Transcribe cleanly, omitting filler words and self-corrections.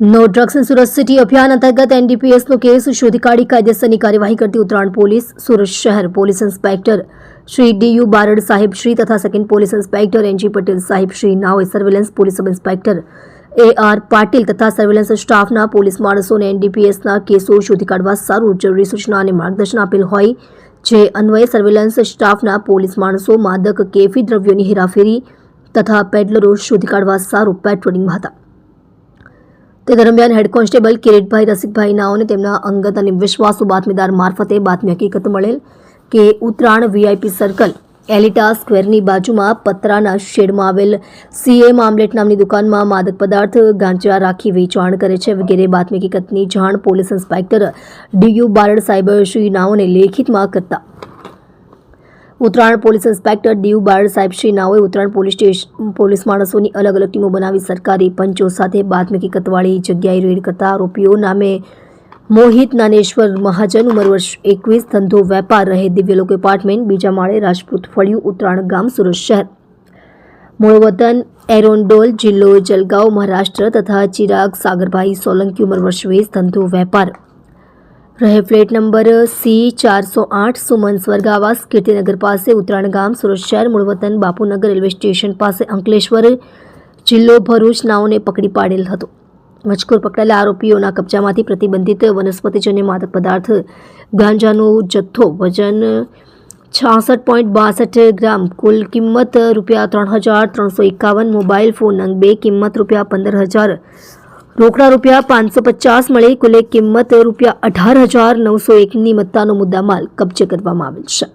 No drugs in Surat city અભિયાન અંતર્ગત એનડીપીએસનો case શોધી કાઢી કાયદેસરની કાર્યવાહી કરતી ઉત્તરાયણ પોલીસ, સુરત શહેર police inspector Shri DU Barad સાહેબ શ્રી તથા second police inspector NG Patel સાહેબ શ્રી નાઓએ surveillance police sub inspector AR Patil તથા સર્વેલન્સ સ્ટાફના પોલીસ માણસોને એનડીપીએસના કેસો શોધી કાઢવા સારું જરૂરી સૂચના અને માર્ગદર્શન આપેલ હોય, જે અન્વયે સર્વેલન્સ સ્ટાફના પોલીસ માણસો માદક કેફી દ્રવ્યોની હેરાફેરી તથા પેડલરો શોધી કાઢવા સારું પેટ્રોલિંગમાં હતા। તે દરમિયાન હેડ કોન્સ્ટેબલ કિરીટભાઈ રસિકભાઈ નાઓને તેમના અંગત અને વિશ્વાસુ બાતમીદાર મારફતે બાતમી હકીકત મળેલ કે ઉત્તરાયણ વીઆઈપી સર્કલ એલિટા સ્ક્વેરની બાજુમાં પતરાના શેડમાં આવેલ CM આમલેટ નામની દુકાનમાં માદક પદાર્થ ગાંજા રાખી વેચાણ કરે છે વગેરે બાતમી હકીકતની જાણ પોલીસ ઇન્સ્પેક્ટર ડીયુ બારડ સાહેબ શ્રી નાઓને લેખિતમાં કરતા Uttarayan police inspector DU Barad સાહેબ શ્રી નાઓએ ઉત્તરાયણ પોલીસ માણસોની અલગ અલગ ટીમો બનાવી સરકારી પંચો સાથે બાતમી હકીકતવાળી જગ્યાએ રેડ કરતા આરોપીઓ નામે મોહિત નાનેશ્વર મહાજન, ઉંમર વર્ષ 21, ધંધો વેપાર, રહે દિવ્યલોક એપાર્ટમેન્ટ, બીજા માળે, રાજપૂત ફળિયું, ઉત્તરાયણ ગામ, સુરત શહેર, મૂળ વતન એરોન્ડોલ, જિલ્લો જલગાંવ, મહારાષ્ટ્ર તથા ચિરાગ સાગરભાઈ સોલંકી, ઉંમર વર્ષ 20, ધંધો વેપાર, રહે ફ્લેટ નંબર C408, સુમન સ્વર્ગ આવાસ, કીર્તિનગર પાસે, ઉત્તરાયણ ગામ, સુરત શહેર, મૂળ વતન બાપુનગર રેલવે સ્ટેશન પાસે, અંકલેશ્વર, જિલ્લો ભરૂચ નાઓને પકડી પાડેલ હતો। મજકૂર પકડાયેલા આરોપીઓના કબજામાંથી પ્રતિબંધિત વનસ્પતિજન્ય માદક પદાર્થ ગાંજાનો જથ્થો વજન 66.62 ગ્રામ, કુલ કિંમત ₹3,351, મોબાઈલ ફોન નંગ 2 કિંમત ₹15,000, રોકડા ₹550 મળી કુલ કિંમત ₹18,901ની મત્તાનો મુદ્દામાલ કબજે કરવામાં આવેલ છે।